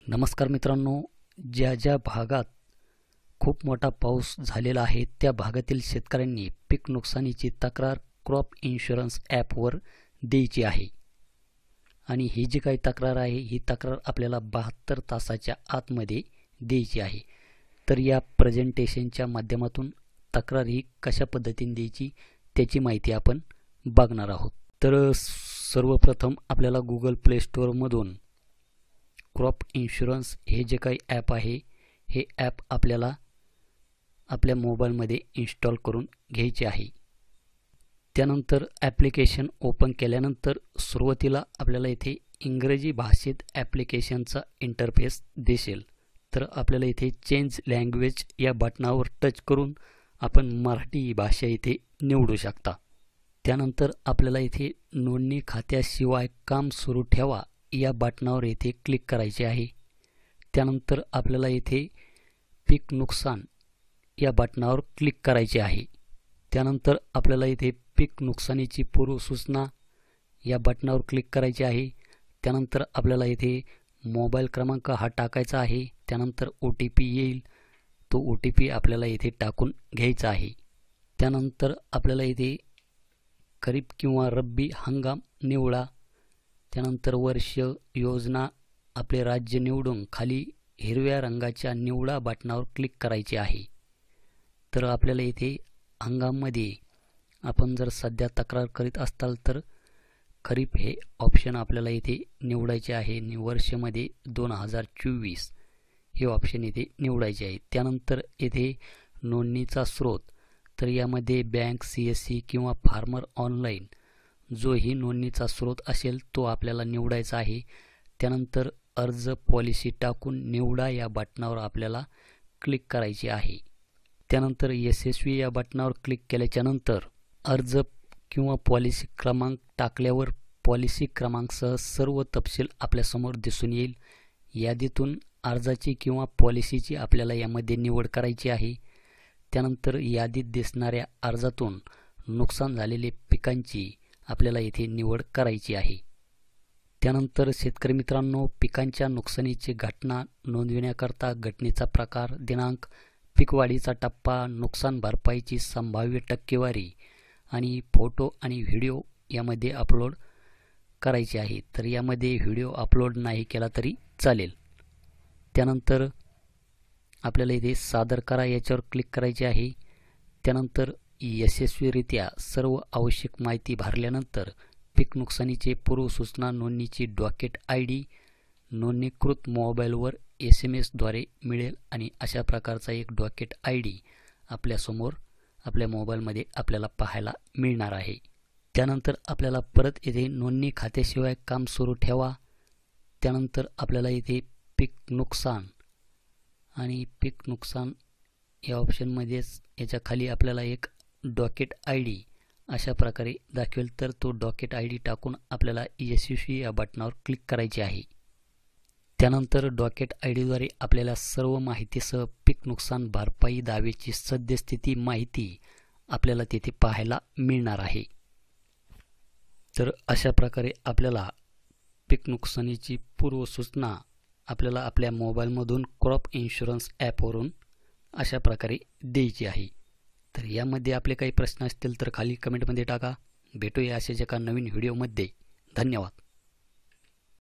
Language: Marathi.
नमस्कार मित्रांनो, ज्या ज्या भागात खूप मोठा पाऊस झालेला आहे त्या भागातील शेतकऱ्यांनी पीक नुकसानीची तक्रार क्रॉप इन्शुरन्स ॲपवर द्यायची आहे. आणि ही जी काही तक्रार आहे ही तक्रार आपल्याला 72 तासाच्या आतमध्ये द्यायची आहे. तर या प्रेझेंटेशनच्या माध्यमातून तक्रार ही कशा पद्धतीने द्यायची त्याची माहिती आपण बघणार आहोत. तर सर्वप्रथम आपल्याला गुगल प्ले स्टोअरमधून क्रॉप इन्शुरन्स हे जे काही ॲप आहे हे ॲप आपल्याला आपल्या मोबाईलमध्ये इन्स्टॉल करून घ्यायचे आहे. त्यानंतर ॲप्लिकेशन ओपन केल्यानंतर सुरुवातीला आपल्याला इथे इंग्रजी भाषेत ॲप्लिकेशनचा इंटरफेस दिसेल. तर आपल्याला इथे चेंज लँग्वेज या बटनावर टच करून आपण मराठी भाषा इथे निवडू शकता. त्यानंतर आपल्याला इथे नोंदणी खात्याशिवाय काम सुरू ठेवा या बटनावर येथे क्लिक करायचे आहे. त्यानंतर आपल्याला इथे पीक नुकसान या बटनावर क्लिक करायचे आहे. त्यानंतर आपल्याला इथे पीक नुकसानीची पूर्वसूचना या बटनावर क्लिक करायचे आहे. त्यानंतर आपल्याला इथे मोबाईल क्रमांक हा टाकायचा आहे. त्यानंतर OTP येईल, तो OTP आपल्याला इथे टाकून घ्यायचा आहे. त्यानंतर आपल्याला इथे खरीप किंवा रब्बी हंगाम निवडा. त्यानंतर वर्ष, योजना, आपले राज्य निवडून खाली हिरव्या रंगाच्या निवडा बटनावर क्लिक करायचे आहे. तर आपल्याला इथे हंगाममध्ये आपण जर सध्या तक्रार करीत असाल तर खरीप हे ऑप्शन आपल्याला इथे निवडायचे आहे आणि वर्षमध्ये 2024 हे ऑप्शन इथे निवडायचे आहे. त्यानंतर इथे नोंदणीचा स्रोत, तर यामध्ये बँक, CSC किंवा फार्मर ऑनलाईन जो ही नोंदणीचा स्रोत असेल तो आपल्याला निवडायचा आहे. त्यानंतर अर्ज पॉलिसी टाकून निवडा या बटनावर आपल्याला क्लिक करायचे आहे. त्यानंतर यशस्वी या बटनावर क्लिक केल्याच्यानंतर अर्ज किंवा पॉलिसी क्रमांक टाकल्यावर पॉलिसी क्रमांकासह सर्व तपशील आपल्यासमोर दिसून येईल. यादीतून अर्जाची किंवा पॉलिसीची आपल्याला यामध्ये निवड करायची आहे. त्यानंतर यादीत दिसणाऱ्या अर्जातून नुकसान झालेले पिकांची आपल्याला येथे निवड करायची आहे. त्यानंतर शेतकरी मित्रांनो, पिकांच्या नुकसानीची घटना नोंदविण्याकरता घटनेचा प्रकार, दिनांक, पीक वाढीचा टप्पा, नुकसान भरपाईची संभाव्य टक्केवारी आणि फोटो आणि व्हिडिओ यामध्ये अपलोड करायचे आहे. तर यामध्ये व्हिडिओ अपलोड नाही केला तरी चालेल. त्यानंतर आपल्याला इथे सादर करा याच्यावर क्लिक करायचे आहे. त्यानंतर यशस्वीरित्या सर्व आवश्यक माहिती भरल्यानंतर पीक नुकसानीचे पूर्वसूचना नोंदणीची डॉकेट ID नोंदणीकृत मोबाईलवर SMS द्वारे मिळेल आणि अशा प्रकारचा एक डॉकेट ID आपल्यासमोर आपल्या मोबाईलमध्ये आपल्याला पाहायला मिळणार आहे. त्यानंतर आपल्याला परत इथे नोंदणी खात्याशिवाय काम सुरू ठेवा. त्यानंतर आपल्याला इथे पीक नुकसान आणि पीक नुकसान या ऑप्शनमध्येच याच्या खाली आपल्याला एक डॉकेट ID अशा प्रकारे दाखवेल. तर तो डॉकेट ID टाकून आपल्याला यशस्वी या बटनावर क्लिक करायचे आहे. त्यानंतर डॉकेट IDद्वारे आपल्याला सर्व माहितीसह पीक नुकसान भरपाई दाव्याची सद्यस्थिती माहिती आपल्याला तेथे पाहायला मिळणार आहे. तर अशा प्रकारे आपल्याला पीक नुकसानीची पूर्वसूचना आपल्याला आपल्या मोबाईलमधून क्रॉप इन्शुरन्स ॲपवरून अशा प्रकारे द्यायची आहे. तर यामध्ये आपले काही प्रश्न असतील तर खाली कमेंटमध्ये टाका. भेटूया अशाच एका नवीन व्हिडिओमध्ये. धन्यवाद.